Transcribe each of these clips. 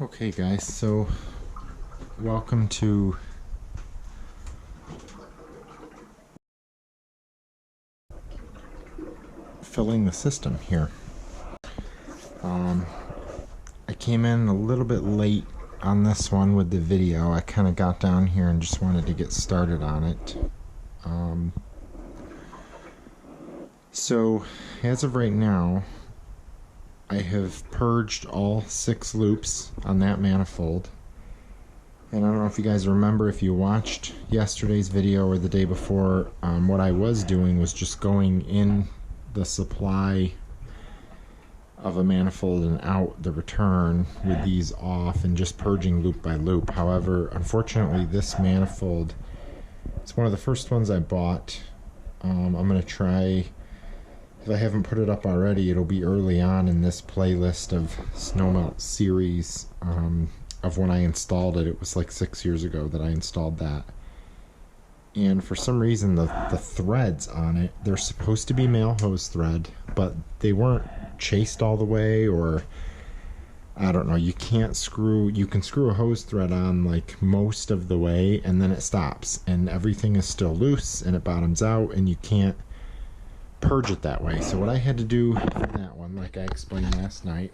Okay guys, so welcome to filling the system here. I came in a little bit late on this one with the video. I kind of got down here and just wanted to get started on it. So as of right now, I have purged all 6 loops on that manifold. And I don't know if you guys remember, if you watched yesterday's video or the day before, what I was doing was just going in the supply of a manifold and out the return with these off and just purging loop by loop. However, unfortunately, this manifold, it's one of the first ones I bought. I'm going to try, if I haven't put it up already, it'll be early on in this playlist of Snowmelt series of when I installed it. It was like 6 years ago that I installed that. And for some reason the threads on it, they're supposed to be male hose thread, but they weren't chased all the way, or I don't know, you can screw a hose thread on like most of the way and then it stops and everything is still loose and it bottoms out and you can't purge it that way. So what I had to do for that one, like I explained last night,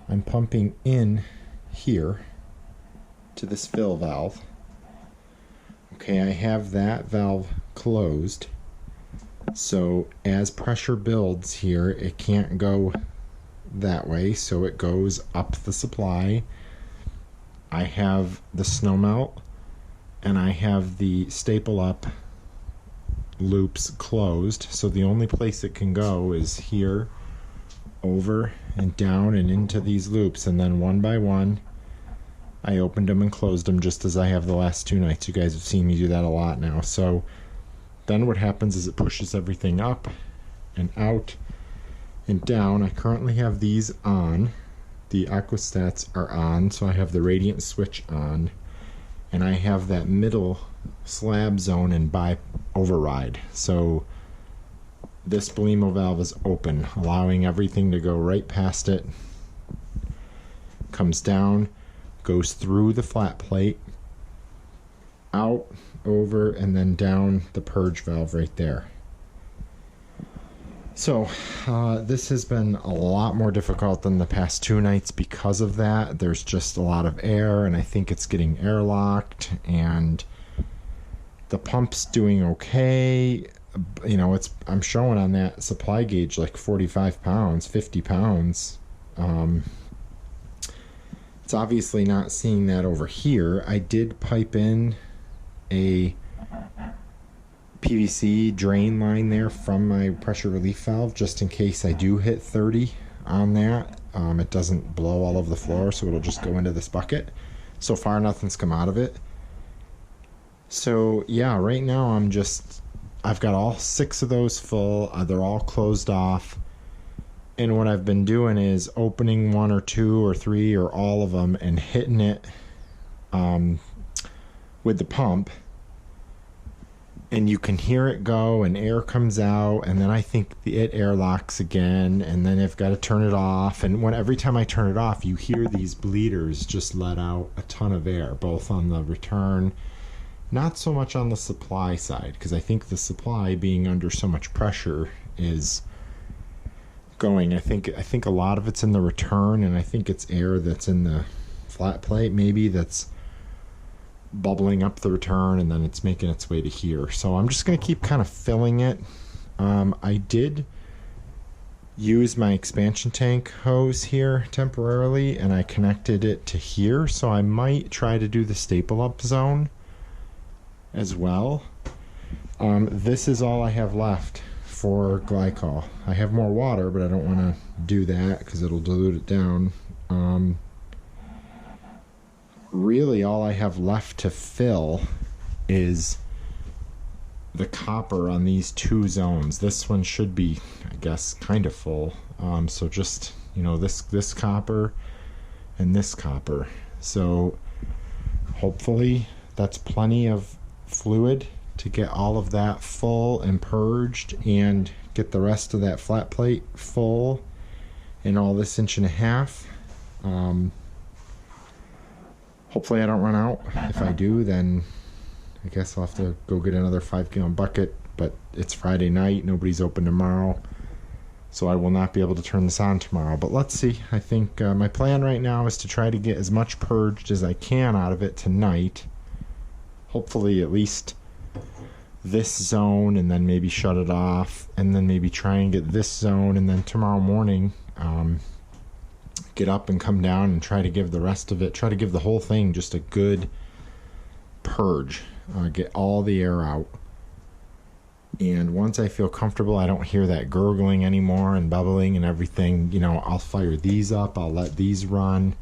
I'm pumping in here to this fill valve. Okay, I have that valve closed, so as pressure builds here, it can't go that way, so it goes up the supply. I have the Snowmelt and I have the staple up loops closed, so the only place it can go is here, over and down and into these loops, and then one by one I opened them and closed them, just as I have the last 2 nights. You guys have seen me do that a lot now. So then what happens is it pushes everything up and out and down. I currently have these on. The aquastats are on, so I have the radiant switch on, and I have that middle slab zone and by override. So this Belimo valve is open, allowing everything to go right past it. Comes down, goes through the flat plate, out, over, and then down the purge valve right there. So this has been a lot more difficult than the past 2 nights because of that. There's just a lot of air, and I think it's getting airlocked, and the pump's doing okay. You know, I'm showing on that supply gauge like 45 pounds, 50 pounds. It's obviously not seeing that over here. I did pipe in a PVC drain line there from my pressure relief valve, just in case I do hit 30 on that. It doesn't blow all over the floor, so it'll just go into this bucket. So far, nothing's come out of it. So yeah, right now I've got all 6 of those full. They're all closed off. And what I've been doing is opening 1 or 2 or 3 or all of them and hitting it with the pump. And you can hear it go and air comes out, and then I think it airlocks again, and then I've got to turn it off. And every time I turn it off, you hear these bleeders just let out a ton of air, both on the return, not so much on the supply side, because I think the supply, being under so much pressure, is going. I think a lot of it's in the return, and I think it's air that's in the flat plate maybe that's bubbling up the return, and then it's making its way to here. So I'm just going to keep kind of filling it. I did use my expansion tank hose here temporarily, and I connected it to here, so I might try to do the staple up zone as well. This is all I have left for glycol. I have more water, but I don't want to do that because it'll dilute it down. Really all I have left to fill is the copper on these 2 zones. This one should be, I guess, kind of full. So just, you know, this copper and this copper. So hopefully that's plenty of fluid to get all of that full and purged and get the rest of that flat plate full and all this 1.5 inches. Hopefully I don't run out. If I do, then I guess I'll have to go get another 5-gallon bucket, but it's Friday night, nobody's open tomorrow, so I will not be able to turn this on tomorrow. But let's see. I think my plan right now is to try to get as much purged as I can out of it tonight. Hopefully at least this zone, and then maybe shut it off, and then maybe try and get this zone, and then tomorrow morning get up and come down and try to give the rest of it, try to give the whole thing just a good purge, get all the air out. And once I feel comfortable, I don't hear that gurgling anymore and bubbling and everything, you know, I'll fire these up, I'll let these run,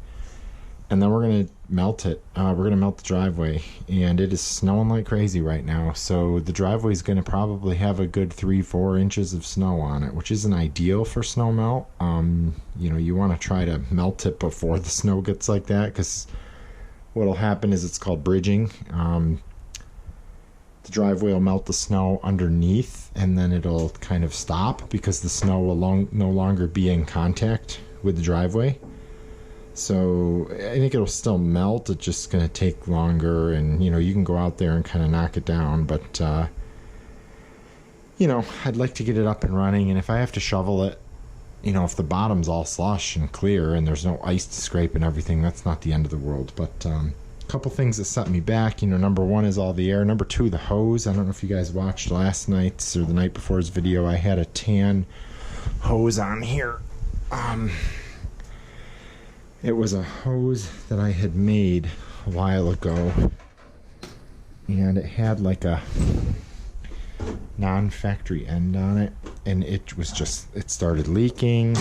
and then we're going to melt it. We're going to melt the driveway, and it is snowing like crazy right now, so the driveway is going to probably have a good 3-4 inches of snow on it, which isn't ideal for snow melt. You know, you want to try to melt it before the snow gets like that, because what'll happen is it's called bridging. The driveway will melt the snow underneath, and then it'll kind of stop because the snow will no longer be in contact with the driveway. So I think it'll still melt, it's just going to take longer, and you know, you can go out there and kind of knock it down, but you know, I'd like to get it up and running, and if I have to shovel it, you know, if the bottom's all slush and clear and there's no ice to scrape and everything, that's not the end of the world. But a couple things that set me back, you know, number one is all the air. Number two, the hose. I don't know if you guys watched last night's or the night before's video. I had a tan hose on here. It was a hose that I had made a while ago, and it had like a non-factory end on it, and it was just, it started leaking,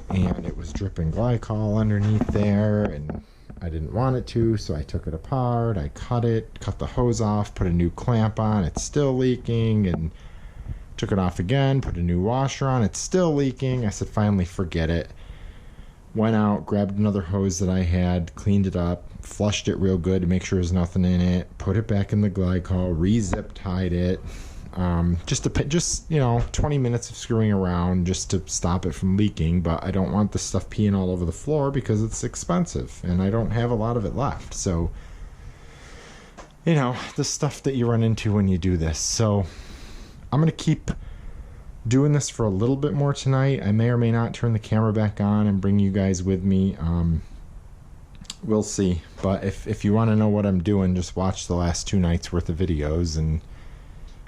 and it was dripping glycol underneath there, and I didn't want it to, so I took it apart, I cut the hose off, put a new clamp on, it's still leaking, and took it off again, put a new washer on, it's still leaking. I said, finally, forget it. Went out, grabbed another hose that I had, cleaned it up, flushed it real good to make sure there's nothing in it, put it back in the glycol, re-zip tied it, just you know, 20 minutes of screwing around just to stop it from leaking. But I don't want the stuff peeing all over the floor because it's expensive and I don't have a lot of it left. So, you know, the stuff that you run into when you do this. So I'm gonna keep doing this for a little bit more tonight. I may or may not turn the camera back on and bring you guys with me. We'll see. But if you want to know what I'm doing, just watch the last 2 nights worth of videos and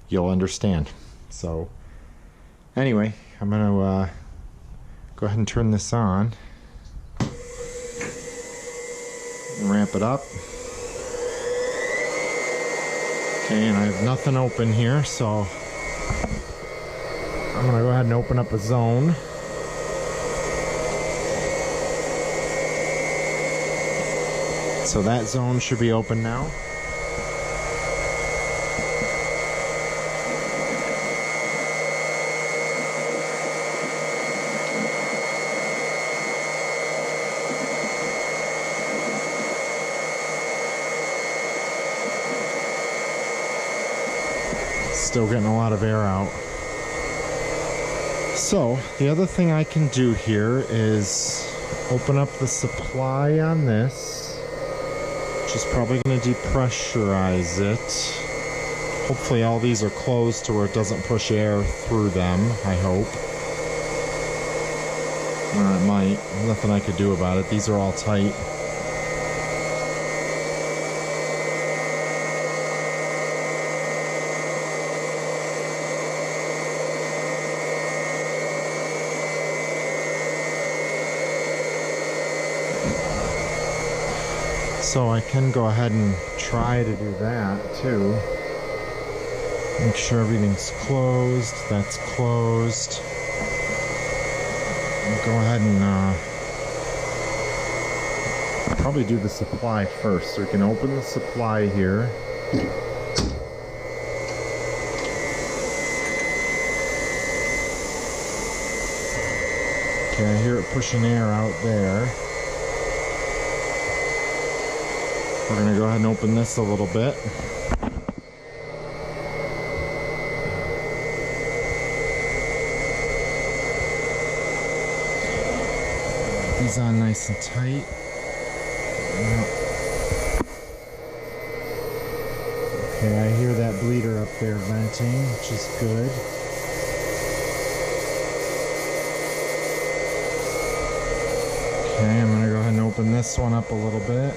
you'll understand. So anyway, I'm gonna go ahead and turn this on and ramp it up. Okay, and I have nothing open here, so I'm going to go ahead and open up a zone. So that zone should be open now. Still getting a lot of air out. So the other thing I can do here is open up the supply on this, which is probably going to depressurize it. Hopefully all these are closed to where it doesn't push air through them, I hope. Or it might. Nothing I could do about it. These are all tight. So I can go ahead and try to do that too. Make sure everything's closed. That's closed. I'll go ahead and probably do the supply first. So we can open the supply here. Okay, I hear it pushing air out there. We're going to go ahead and open this a little bit. these on nice and tight. Okay, I hear that bleeder up there venting, which is good. Okay, I'm going to go ahead and open this one up a little bit.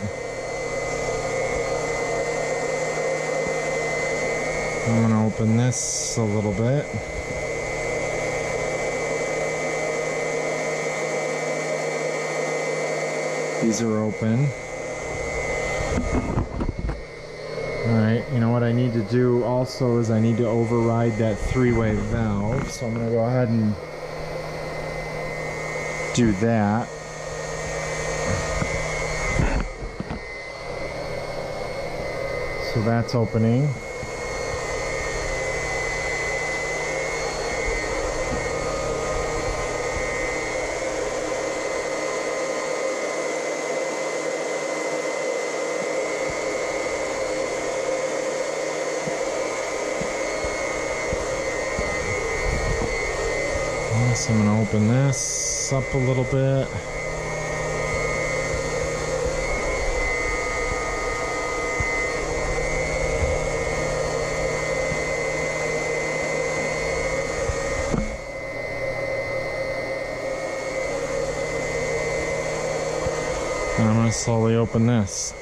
I'm going to open this a little bit. These are open. Alright, you know what I need to do also is I need to override that three-way valve. So I'm going to go ahead and do that. So that's opening. So I'm going to open this up a little bit. And I'm going to slowly open this.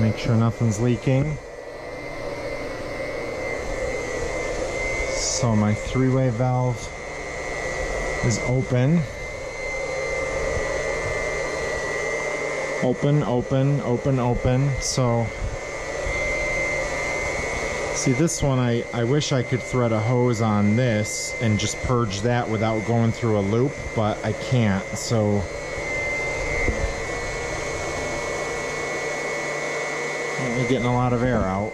Make sure nothing's leaking. So my three-way valve is open. Open, open, open, open. So, see this one, I wish I could thread a hose on this and just purge that without going through a loop, but I can't. So we're getting a lot of air out.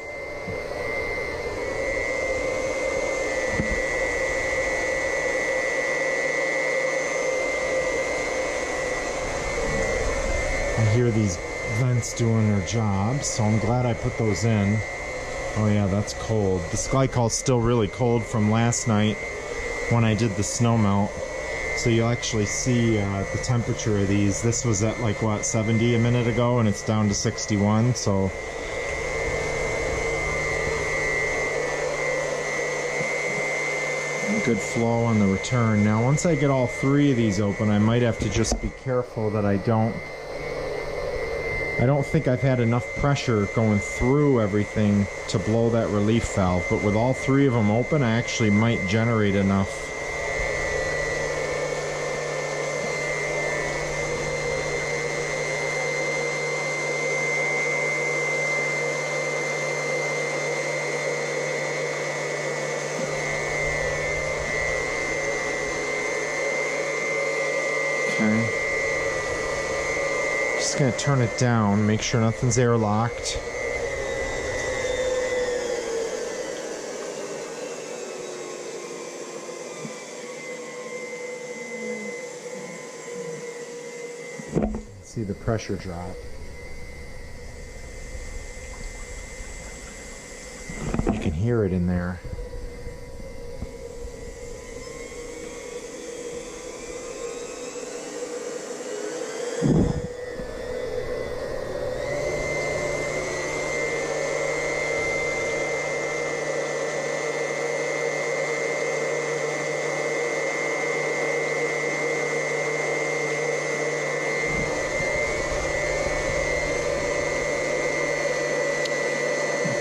I hear these vents doing their job, so I'm glad I put those in. Oh yeah, that's cold. This glycol's still really cold from last night when I did the snow melt. So you'll actually see the temperature of these. This was at like what, 70 a minute ago, and it's down to 61, so good flow on the return. Now once I get all three of these open, I might have to just be careful that I don't think I've had enough pressure going through everything to blow that relief valve, but with all three of them open, I actually might generate enough. Okay. Just gonna turn it down, make sure nothing's airlocked. See the pressure drop. You can hear it in there.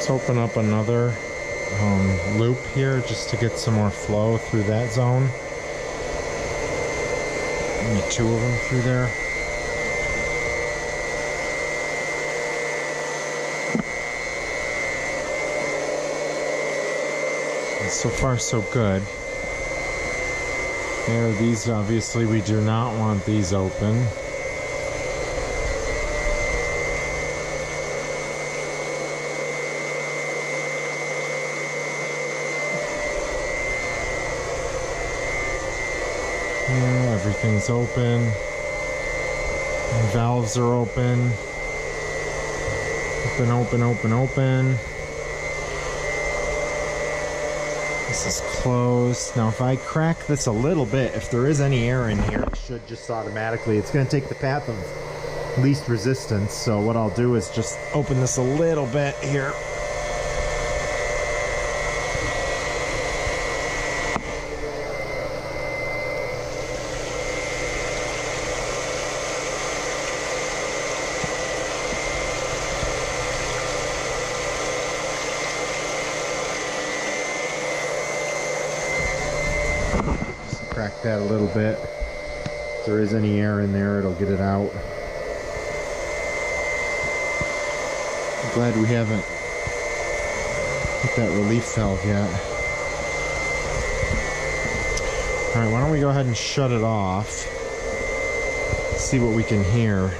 Let's open up another loop here just to get some more flow through that zone. Maybe two of them through there. And so far so good. There, these obviously we do not want these open. Everything's open. Valves are open. Open, open, open, open. This is closed. Now if I crack this a little bit, if there is any air in here, it should just automatically, it's going to take the path of least resistance. So what I'll do is just open this a little bit here. Crack that a little bit. If there is any air in there, it'll get it out. I'm glad we haven't hit that relief valve yet. Alright, why don't we go ahead and shut it off. See what we can hear.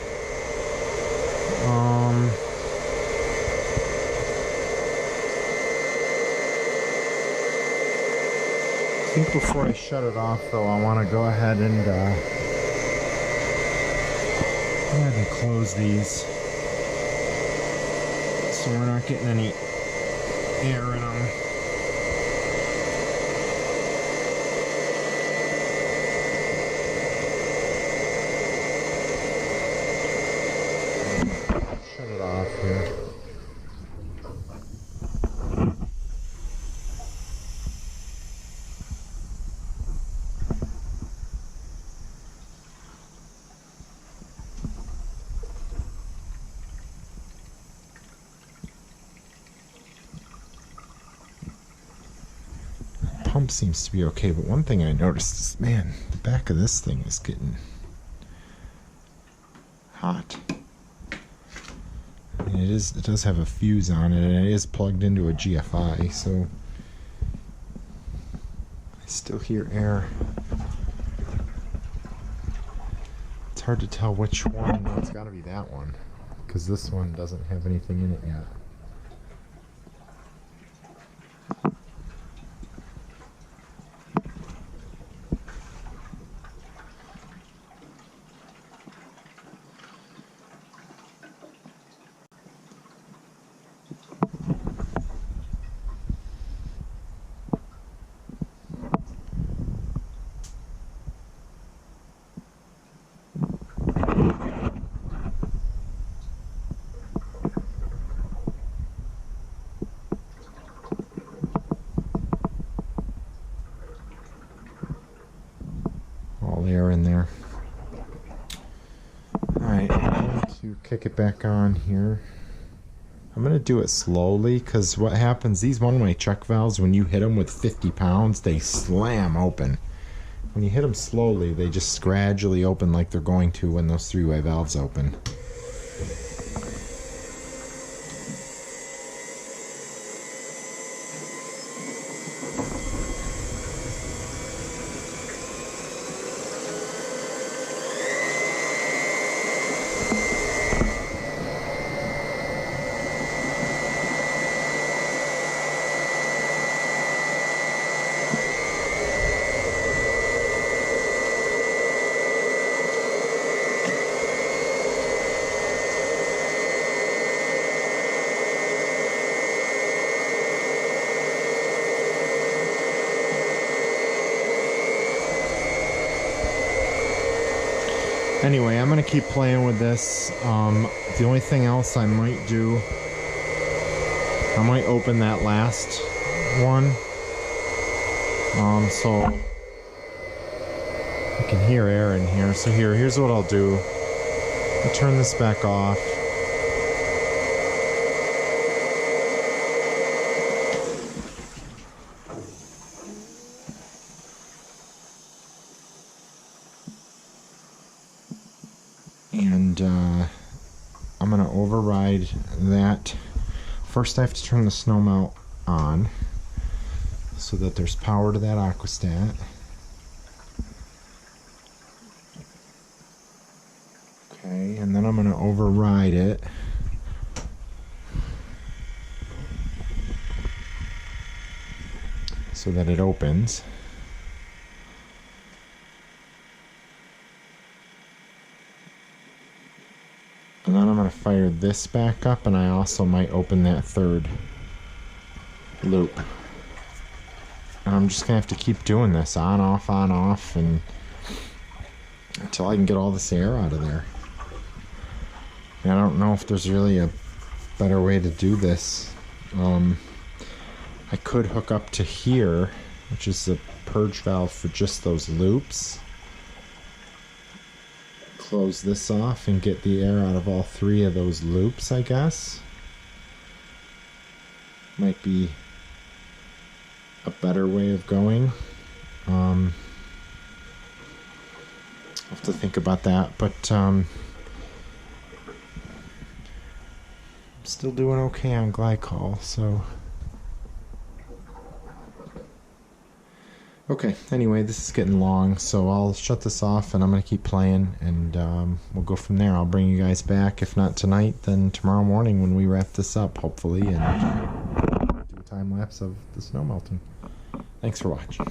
I think before I shut it off though, I want to go ahead and close these so we're not getting any air in them. Shut it off here. Pump seems to be okay, but one thing I noticed is, man, the back of this thing is getting hot. I mean, it does have a fuse on it, and it is plugged into a GFI, so I still hear air. It's hard to tell which one. No, it's got to be that one, because this one doesn't have anything in it yet. Air in there. Alright, I'm going to kick it back on here. I'm going to do it slowly because what happens, these one-way check valves, when you hit them with 50 pounds, they slam open. When you hit them slowly, they just gradually open like they're going to when those three-way valves open. Anyway, I'm going to keep playing with this. The only thing else I might do, I might open that last one. So I can hear air in here. So here's what I'll do. I'll turn this back off. And I'm going to override that. First I have to turn the Snowmelt on so that there's power to that aquastat. Okay, and then I'm going to override it. So that it opens. And then I'm going to fire this back up, and I also might open that third loop. And I'm just going to have to keep doing this on, off, and until I can get all this air out of there. And I don't know if there's really a better way to do this. I could hook up to here, which is the purge valve for just those loops. Close this off and get the air out of all three of those loops, I guess. Might be a better way of going. I'll have to think about that, but I'm still doing okay on glycol, so... Okay, anyway, this is getting long, so I'll shut this off and I'm going to keep playing, and we'll go from there. I'll bring you guys back, if not tonight, then tomorrow morning when we wrap this up, hopefully, and do a time lapse of the snow melting. Thanks for watching.